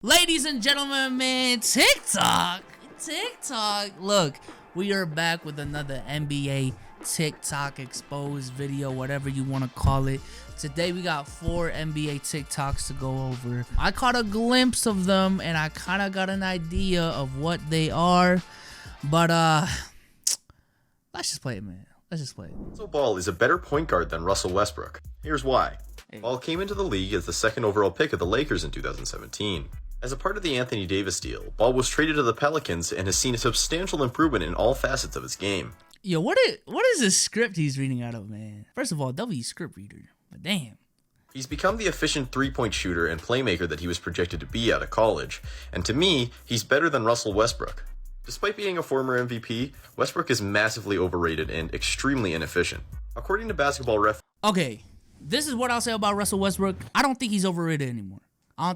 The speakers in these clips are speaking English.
Ladies and gentlemen, man, TikTok. Look, we are back with another NBA TikTok exposed video, whatever you want to call it. Today we got 4 NBA TikToks to go over. I caught a glimpse of them and I kind of got an idea of what they are. But let's just play it, man. Let's just play it. Lonzo Ball is a better point guard than Russell Westbrook. Here's why. Ball came into the league as the second overall pick of the Lakers in 2017. As a part of the Anthony Davis deal, Ball was traded to the Pelicans and has seen a substantial improvement in all facets of his game. Yo, what is this script he's reading out of, man? First of all, W script reader, but damn. He's become the efficient three-point shooter and playmaker that he was projected to be out of college, and to me, he's better than Russell Westbrook. Despite being a former MVP, Westbrook is massively overrated and extremely inefficient. According to Basketball Reference, Okay, this is what I'll say about Russell Westbrook. I don't think he's overrated anymore. I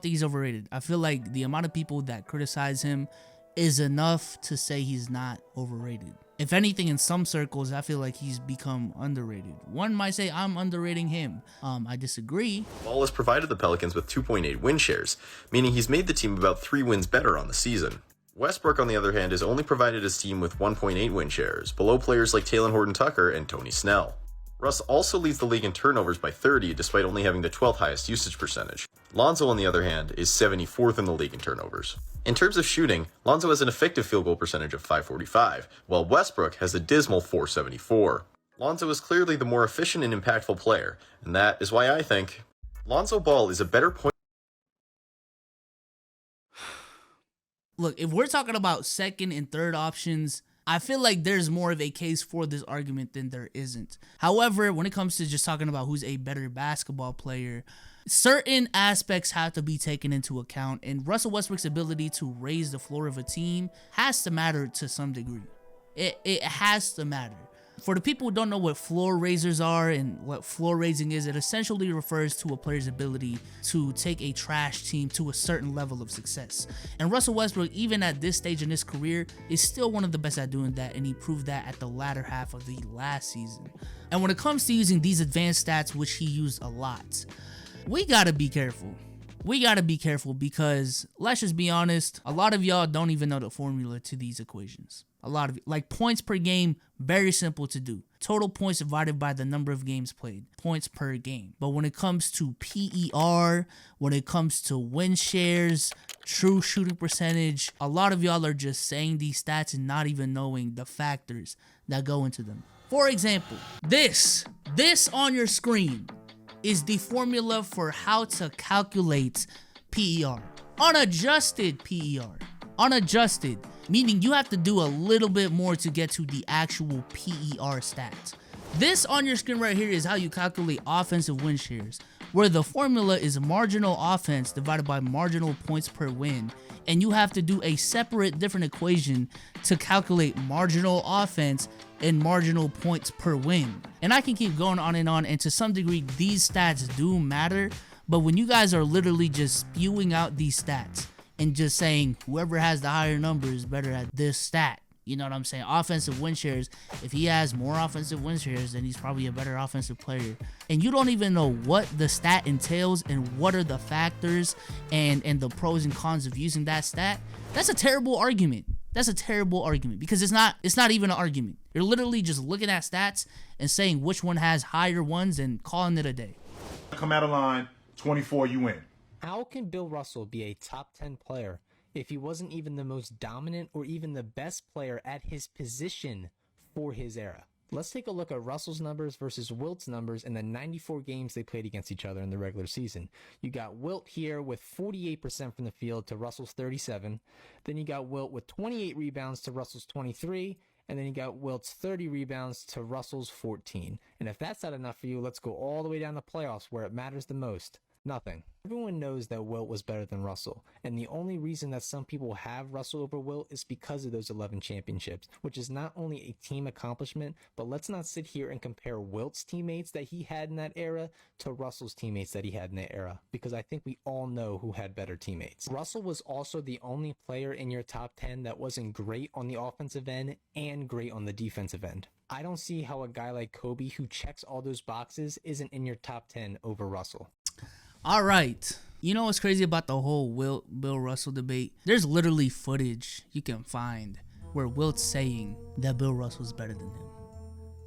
feel like the amount of people that criticize him is enough to say he's not overrated. If anything, in some circles, I feel like he's become underrated. One might say I'm underrating him. I disagree. Ball has provided the Pelicans with 2.8 win shares, meaning he's made the team about 3 wins better on the season. Westbrook, on the other hand, has only provided his team with 1.8 win shares, below players like Talen Horton-Tucker and Tony Snell. Russ also leads the league in turnovers by 30, despite only having the 12th highest usage percentage. Lonzo, on the other hand, is 74th in the league in turnovers. In terms of shooting, Lonzo has an effective field goal percentage of .545, while Westbrook has a dismal .474. Lonzo is clearly the more efficient and impactful player, and that is why I think Lonzo Ball is a better point. Look, if we're talking about second and third options, I feel like there's more of a case for this argument than there isn't. However, when it comes to just talking about who's a better basketball player, certain aspects have to be taken into account, and Russell Westbrook's ability to raise the floor of a team has to matter to some degree. It has to matter. For the people who don't know what floor raisers are and what floor raising is, it essentially refers to a player's ability to take a trash team to a certain level of success. And Russell Westbrook, even at this stage in his career, is still one of the best at doing that, and he proved that at the latter half of the last season. And when it comes to using these advanced stats, which he used a lot, we gotta be careful. Because, let's just be honest, a lot of y'all don't even know the formula to these equations. A lot of it, like points per game, very simple to do. Total points divided by the number of games played, points per game. But when it comes to PER, when it comes to win shares, true shooting percentage, a lot of y'all are just saying these stats and not even knowing the factors that go into them. For example, this on your screen is the formula for how to calculate PER. Unadjusted PER. Unadjusted, meaning you have to do a little bit more to get to the actual PER stats. This on your screen right here is how you calculate offensive win shares, where the formula is marginal offense divided by marginal points per win, and you have to do a separate different equation to calculate marginal offense and marginal points per win. And I can keep going on, and to some degree these stats do matter, but when you guys are literally just spewing out these stats and just saying whoever has the higher number is better at this stat, you know what I'm saying? Offensive win shares, if he has more offensive win shares, then he's probably a better offensive player. And you don't even know what the stat entails and what are the factors and the pros and cons of using that stat. That's a terrible argument. Because it's not even an argument. You're literally just looking at stats and saying which one has higher ones and calling it a day. Come out of line, 24, you win. How can Bill Russell be a top 10 player if he wasn't even the most dominant or even the best player at his position for his era? Let's take a look at Russell's numbers versus Wilt's numbers in the 94 games they played against each other in the regular season. You got Wilt here with 48% from the field to Russell's 37. Then you got Wilt with 28 rebounds to Russell's 23. And then you got Wilt's 30 rebounds to Russell's 14. And if that's not enough for you, let's go all the way down the playoffs where it matters the most. Nothing. Everyone knows that Wilt was better than Russell, and the only reason that some people have Russell over Wilt is because of those 11 championships, which is not only a team accomplishment, but let's not sit here and compare Wilt's teammates that he had in that era to Russell's teammates that he had in that era, because I think we all know who had better teammates. Russell was also the only player in your top 10 that wasn't great on the offensive end and great on the defensive end. I don't see how a guy like Kobe, who checks all those boxes, isn't in your top 10 over Russell. All right. You know what's crazy about the whole Bill Russell debate? There's literally footage you can find where Wilt's saying that Bill Russell's better than him.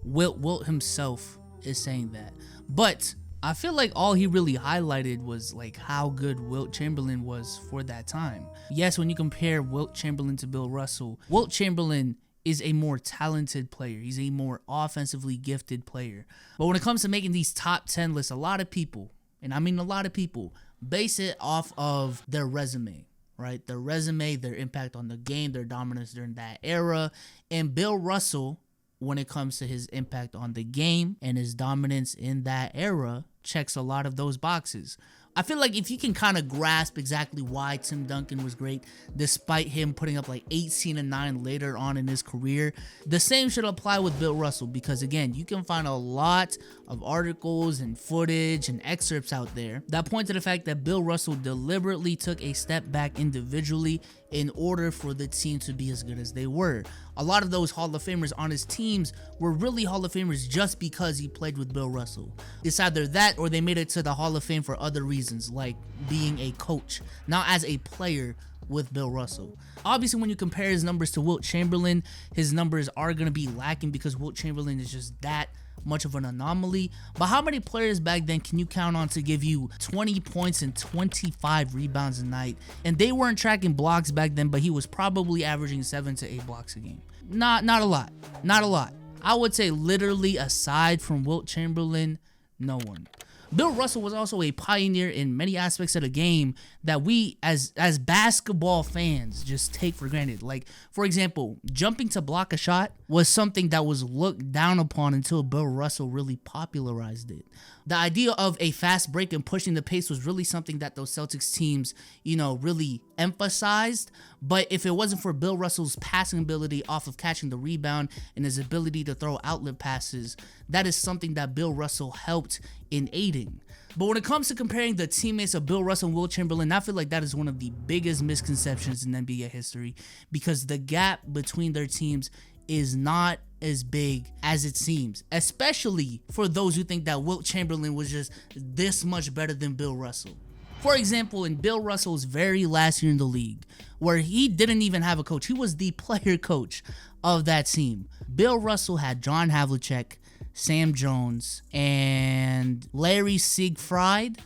Wilt himself is saying that. But I feel like all he really highlighted was like how good Wilt Chamberlain was for that time. Yes, when you compare Wilt Chamberlain to Bill Russell, Wilt Chamberlain is a more talented player. He's a more offensively gifted player. But when it comes to making these top 10 lists, a lot of people, and I mean a lot of people, base it off of their resume, right? Their resume, their impact on the game, their dominance during that era. And Bill Russell, when it comes to his impact on the game and his dominance in that era, checks a lot of those boxes. I feel like if you can kind of grasp exactly why Tim Duncan was great, despite him putting up like 18 and 9 later on in his career, the same should apply with Bill Russell, because again, you can find a lot of articles and footage and excerpts out there that point to the fact that Bill Russell deliberately took a step back individually in order for the team to be as good as they were. A lot of those Hall of Famers on his teams were really Hall of Famers just because he played with Bill Russell. It's either that or they made it to the Hall of Fame for other reasons, like being a coach, not as a player with Bill Russell. Obviously, when you compare his numbers to Wilt Chamberlain, his numbers are going to be lacking because Wilt Chamberlain is just that much of an anomaly. But how many players back then can you count on to give you 20 points and 25 rebounds a night? And they weren't tracking blocks back then, but he was probably averaging 7 to 8 blocks a game. Not a lot. Not a lot. I would say literally aside from Wilt Chamberlain, no one. Bill Russell was also a pioneer in many aspects of the game that we as basketball fans just take for granted. Like, for example, jumping to block a shot was something that was looked down upon until Bill Russell really popularized it. The idea of a fast break and pushing the pace was really something that those Celtics teams, really emphasized. But if it wasn't for Bill Russell's passing ability off of catching the rebound and his ability to throw outlet passes, that is something that Bill Russell helped in aiding. But when it comes to comparing the teammates of Bill Russell and Wilt Chamberlain, I feel like that is one of the biggest misconceptions in NBA history, because the gap between their teams is not as big as it seems, especially for those who think that Wilt Chamberlain was just this much better than Bill Russell. For example, in Bill Russell's very last year in the league, where he didn't even have a coach, he was the player coach of that team. Bill Russell had John Havlicek, Sam Jones, and Larry Siegfried,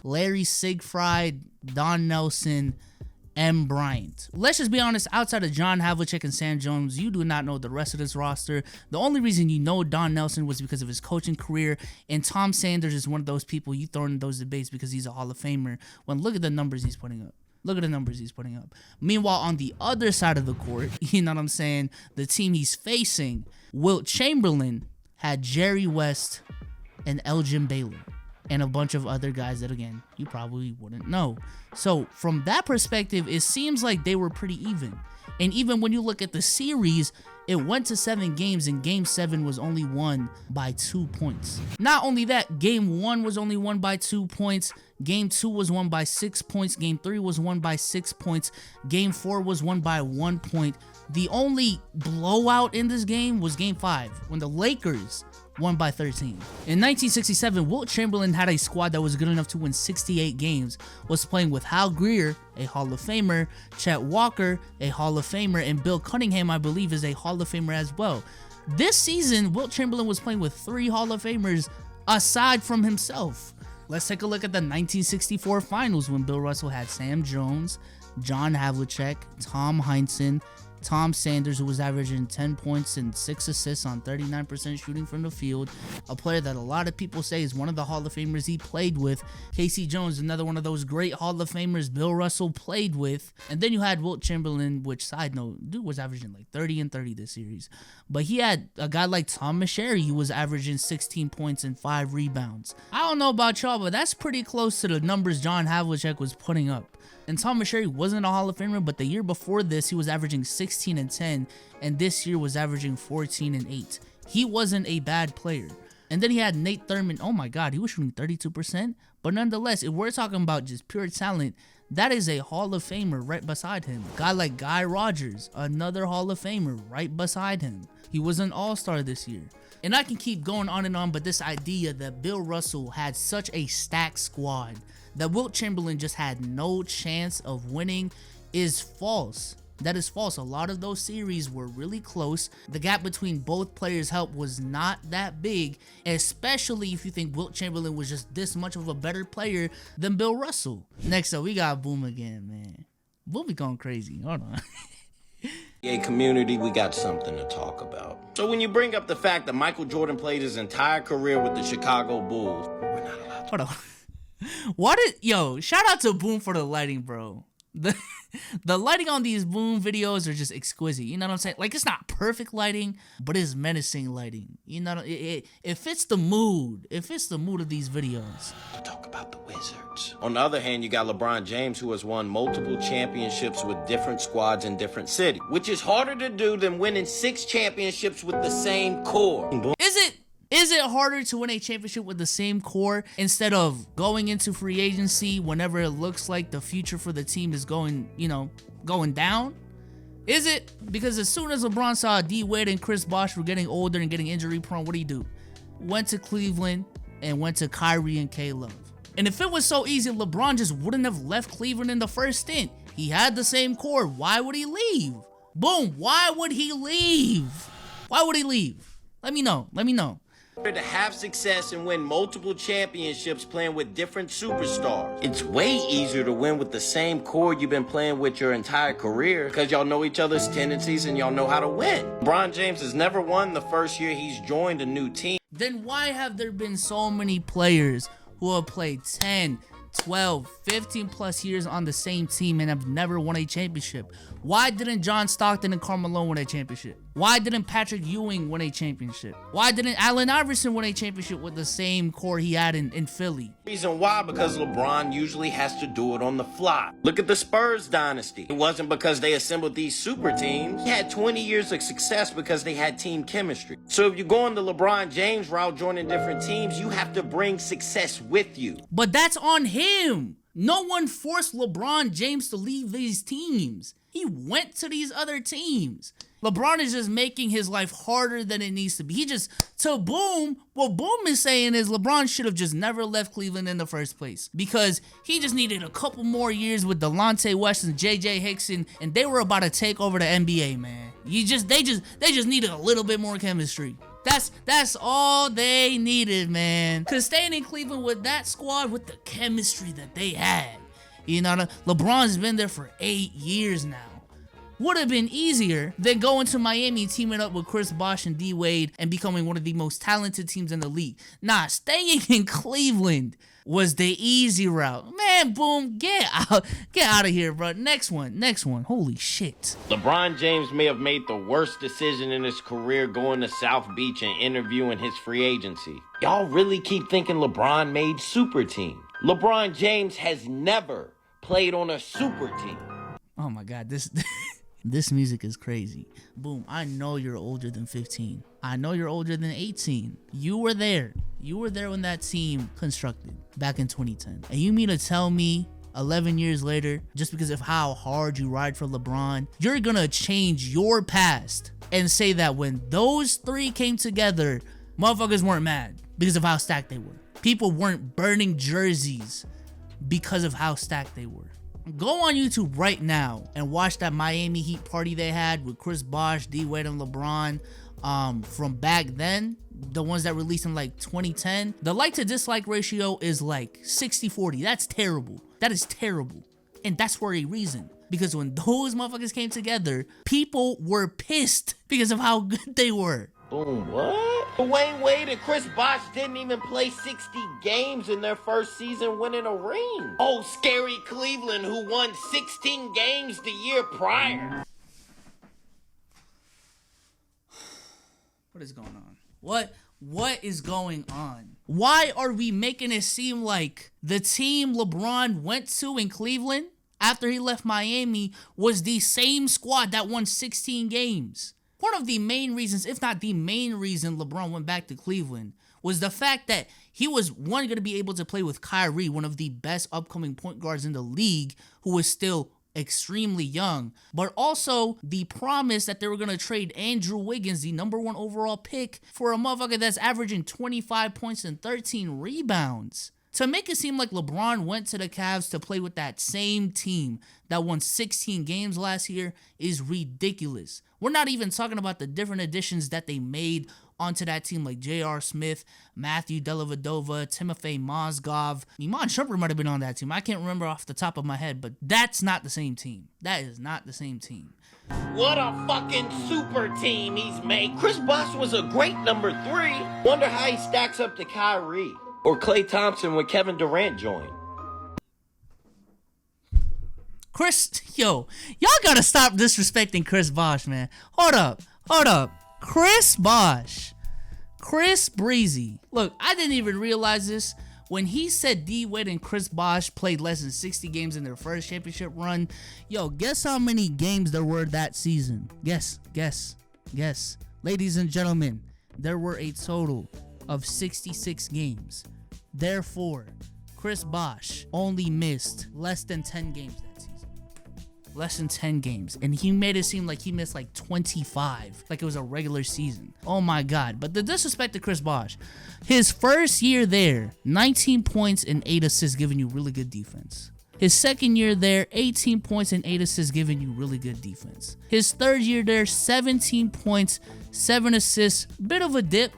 Don Nelson, M. Bryant. Let's just be honest, outside of John Havlicek and Sam Jones, you do not know the rest of this roster. The only reason you know Don Nelson was because of his coaching career, and Tom Sanders is one of those people you throw in those debates because he's a Hall of Famer, when look at the numbers he's putting up. Look at the numbers he's putting up. Meanwhile, on the other side of the court, you know what I'm saying, the team he's facing, Wilt Chamberlain had Jerry West and Elgin Baylor, and a bunch of other guys that, again, you probably wouldn't know. So from that perspective, it seems like they were pretty even. And even when you look at the series, it went to 7 games, and game 7 was only won by 2 points. Not only that, game 1 was only won by 2 points. Game 2 was won by 6 points. Game 3 was won by 6 points. Game 4 was won by 1 point. The only blowout in this game was game 5, when the Lakers won by 13. In 1967, Wilt Chamberlain had a squad that was good enough to win 68 games, was playing with Hal Greer, a Hall of Famer, Chet Walker, a Hall of Famer, and Bill Cunningham, I believe, is a Hall of Famer as well. This season, Wilt Chamberlain was playing with 3 Hall of Famers aside from himself. Let's take a look at the 1964 finals, when Bill Russell had Sam Jones, John Havlicek, Tom Heinsohn, Tom Sanders, who was averaging 10 points and 6 assists on 39% shooting from the field, a player that a lot of people say is one of the Hall of Famers he played with. Casey Jones, another one of those great Hall of Famers Bill Russell played with. And then you had Wilt Chamberlain, which, side note, dude was averaging like 30 and 30 this series. But he had a guy like Tom Meschery, who was averaging 16 points and 5 rebounds. I don't know about y'all, but that's pretty close to the numbers John Havlicek was putting up. And Tom Meschery wasn't a Hall of Famer, but the year before this, he was averaging 16 and 10, and this year was averaging 14 and 8. He wasn't a bad player. And then he had Nate Thurman. Oh my God, he was shooting 32%. But nonetheless, if we're talking about just pure talent, that is a Hall of Famer right beside him. A guy like Guy Rogers, another Hall of Famer right beside him. He was an all-star this year. And I can keep going on and on, but this idea that Bill Russell had such a stacked squad that Wilt Chamberlain just had no chance of winning is false. That is false. A lot of those series were really close. The gap between both players' help was not that big, especially if you think Wilt Chamberlain was just this much of a better player than Bill Russell. Next up, we got Boom again, man. Boom be going crazy. Hold on. Community, we got something to talk about. So when you bring up the fact that Michael Jordan played his entire career with the Chicago Bulls, we're not allowed to. Hold on. Yo, shout out to Boom for the lighting, bro. The lighting on these Boom videos are just exquisite. You know what I'm saying? Like, it's not perfect lighting, but it's menacing lighting. You know, it fits the mood. It fits the mood of these videos. To talk about the Wizards. On the other hand, you got LeBron James, who has won multiple championships with different squads in different cities, which is harder to do than winning 6 championships with the same core. Is it harder to win a championship with the same core instead of going into free agency whenever it looks like the future for the team is going down? Is it? Because as soon as LeBron saw D Wade and Chris Bosh were getting older and getting injury prone, what do? Went to Cleveland and went to Kyrie and K-Love. And if it was so easy, LeBron just wouldn't have left Cleveland in the first stint. He had the same core. Why would he leave? Boom. Why would he leave? Why would he leave? Let me know. To have success and win multiple championships playing with different superstars. It's way easier to win with the same core you've been playing with your entire career because y'all know each other's tendencies and y'all know how to win. LeBron James has never won the first year he's joined a new team. Then why have there been so many players who have played 10, 12, 15 plus years on the same team and have never won a championship? Why didn't John Stockton and Karl Malone win a championship? Why didn't Patrick Ewing win a championship? Why didn't Allen Iverson win a championship with the same core he had in Philly? Reason why? Because LeBron usually has to do it on the fly. Look at the Spurs dynasty. It wasn't because they assembled these super teams. He had 20 years of success because they had team chemistry. So if you're going the LeBron James route, joining different teams, you have to bring success with you. But that's on him. No one forced LeBron James to leave these teams. He went to these other teams. LeBron is just making his life harder than it needs to be. What Boom is saying is LeBron should have just never left Cleveland in the first place because he just needed a couple more years with Delonte West and J.J. Hickson, and they were about to take over the NBA, man. They just needed a little bit more chemistry. That's all they needed, man. Cause staying in Cleveland with that squad, with the chemistry that they had, LeBron's been there for 8 years now. Would have been easier than going to Miami, teaming up with Chris Bosh and D Wade and becoming one of the most talented teams in the league. Nah, staying in Cleveland was the easy route. Man, Boom, get out of here, bro. Next one. Holy shit. LeBron James may have made the worst decision in his career going to South Beach and interviewing his free agency. Y'all really keep thinking LeBron made super team. LeBron James has never played on a super team. Oh my God, this music is crazy. Boom, I know you're older than 15. I know you're older than 18. You were there. You were there when that team constructed back in 2010. And you mean to tell me 11 years later, just because of how hard you ride for LeBron, you're gonna change your past and say that when those three came together, motherfuckers weren't mad because of how stacked they were. People weren't burning jerseys because of how stacked they were. Go on YouTube right now and watch that Miami Heat party they had with Chris Bosh, D Wade, and LeBron from back then. The ones that released in like 2010. The like to dislike ratio is like 60-40. That's terrible. That is terrible. And that's for a reason. Because when those motherfuckers came together, people were pissed because of how good they were. Boom, what? Dwayne Wade and Chris Bosh didn't even play 60 games in their first season winning a ring. Oh, scary Cleveland who won 16 games the year prior. What is going on? What is going on? Why are we making it seem like the team LeBron went to in Cleveland after he left Miami was the same squad that won 16 games? One of the main reasons, if not the main reason LeBron went back to Cleveland was the fact that he was, one, going to be able to play with Kyrie, one of the best upcoming point guards in the league, who was still extremely young, but also the promise that they were going to trade Andrew Wiggins, the number 1 overall pick, for a motherfucker that's averaging 25 points and 13 rebounds. To make it seem like LeBron went to the Cavs to play with that same team that won 16 games last year is ridiculous. We're not even talking about the different additions that they made onto that team, like J.R. Smith, Matthew Dellavedova, Timofey Mozgov. Iman Shumpert might have been on that team. I can't remember off the top of my head, but that's not the same team. That is not the same team. What a fucking super team he's made. Chris Bosh was a great number 3. Wonder how he stacks up to Kyrie. Or Klay Thompson when Kevin Durant joined. Y'all gotta stop disrespecting Chris Bosh, man. Hold up. Chris Bosh. Chris Breezy. Look, I didn't even realize this. When he said D Wade and Chris Bosh played less than 60 games in their first championship run, guess how many games there were that season? Guess. Ladies and gentlemen, there were a total of 66 games. Therefore, Chris Bosh only missed less than 10 games that season. Less than 10 games. And he made it seem like he missed like 25, like it was a regular season. Oh my God. But the disrespect to Chris Bosh, his first year there, 19 points and 8 assists, giving you really good defense. His second year there, 18 points and 8 assists, giving you really good defense. His third year there, 17 points, 7 assists, bit of a dip.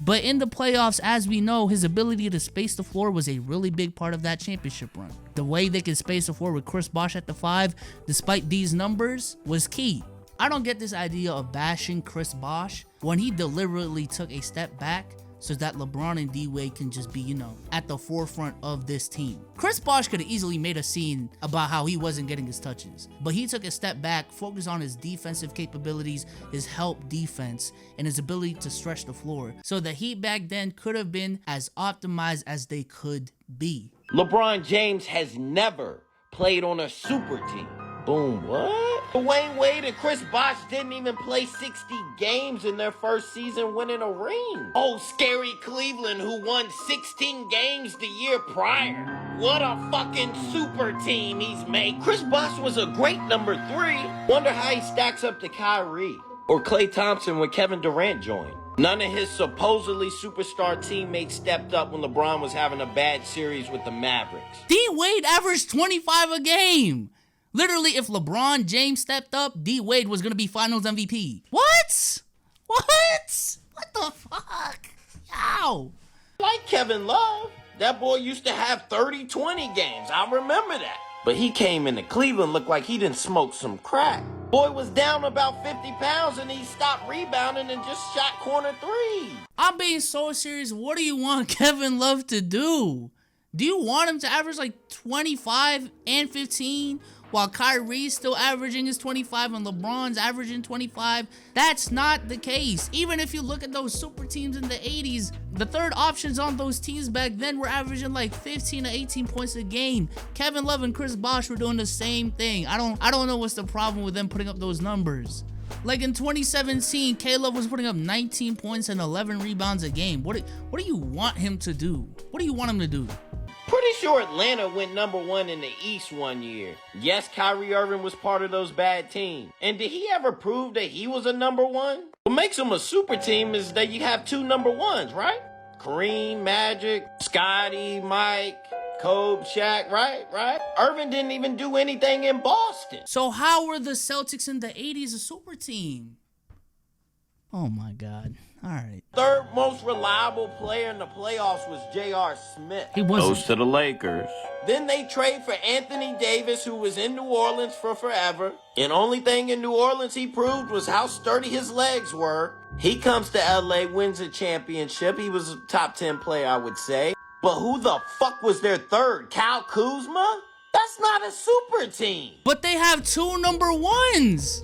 But in the playoffs, as we know, his ability to space the floor was a really big part of that championship run. The way they could space the floor with Chris Bosh at the 5, despite these numbers, was key. I don't get this idea of bashing Chris Bosh when he deliberately took a step back so that LeBron and D Wade can just be, at the forefront of this team. Chris Bosh could have easily made a scene about how he wasn't getting his touches, but he took a step back, focused on his defensive capabilities, his help defense, and his ability to stretch the floor, so the Heat back then could have been as optimized as they could be. LeBron James has never played on a super team. Boom, what? Dwayne Wade and Chris Bosh didn't even play 60 games in their first season winning a ring. Oh, scary Cleveland who won 16 games the year prior. What a fucking super team he's made. Chris Bosh was a great number 3. Wonder how he stacks up to Kyrie. Or Klay Thompson when Kevin Durant joined. None of his supposedly superstar teammates stepped up when LeBron was having a bad series with the Mavericks. D Wade averaged 25 a game. Literally, if LeBron James stepped up, D Wade was going to be finals MVP. What? What the fuck? Ow. Like Kevin Love. That boy used to have 30-20 games. I remember that. But he came into Cleveland, looked like he didn't smoke some crack. Boy was down about 50 pounds and he stopped rebounding and just shot corner 3. I'm being so serious. What do you want Kevin Love to do? Do you want him to average like 25 and 15? While Kyrie's still averaging his 25 and LeBron's averaging 25, that's not the case. Even if you look at those super teams in the 80s, the third options on those teams back then were averaging like 15 to 18 points a game. Kevin Love and Chris Bosh were doing the same thing. I don't know what's the problem with them putting up those numbers. Like in 2017, K-Love was putting up 19 points and 11 rebounds a game. What do you want him to do? What do you want him to do? Pretty sure Atlanta went number 1 in the East one year. Yes, Kyrie Irving was part of those bad teams. And did he ever prove that he was a number 1? What makes him a super team is that you have 2 number 1s, right? Kareem, Magic, Scotty, Mike, Kobe, Shaq, right? Irving didn't even do anything in Boston. So how were the Celtics in the 80s a super team? Oh my God. All right. Third most reliable player in the playoffs was J.R. Smith. He wasn't. Goes to the Lakers. Then they trade for Anthony Davis, who was in New Orleans for forever. And only thing in New Orleans he proved was how sturdy his legs were. He comes to L.A., wins a championship. He was a top 10 player, I would say. But who the fuck was their third? Kyle Kuzma? That's not a super team. But they have 2 number 1s.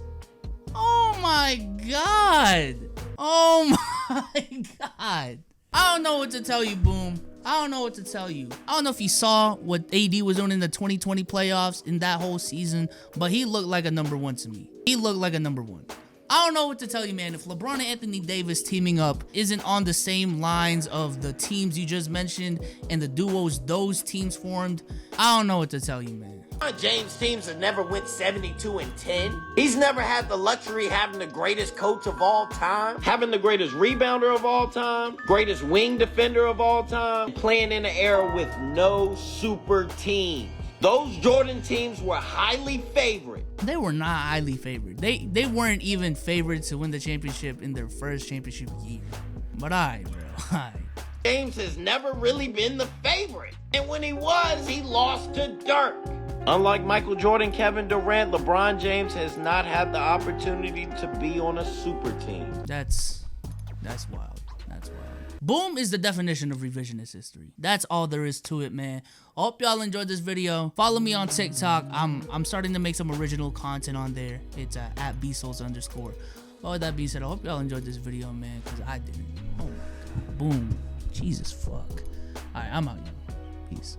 Oh my God. Oh my God. I don't know what to tell you, Boom. I don't know what to tell you. I don't know if you saw what AD was doing in the 2020 playoffs in that whole season, but he looked like a number 1 to me. He looked like a number 1. I don't know what to tell you, man. If LeBron and Anthony Davis teaming up isn't on the same lines of the teams you just mentioned and the duos those teams formed, I don't know what to tell you, man. James' teams have never went 72-10. He's never had the luxury of having the greatest coach of all time, having the greatest rebounder of all time, greatest wing defender of all time, playing in an era with no super team. Those Jordan teams were highly favored. They were not highly favored. They weren't even favored to win the championship in their first championship year. But alright, bro. Alright. James has never really been the favorite. And when he was, he lost to Dirk. Unlike Michael Jordan, Kevin Durant, LeBron James has not had the opportunity to be on a super team. That's wild. That's wild. Boom is the definition of revisionist history. That's all there is to it, man. Hope y'all enjoyed this video. Follow me on TikTok. I'm starting to make some original content on there. It's at @bsouls_. All that being said, I hope y'all enjoyed this video, man, because I didn't. Oh my God. Boom. Jesus fuck. Alright, I'm out, y'all. Peace.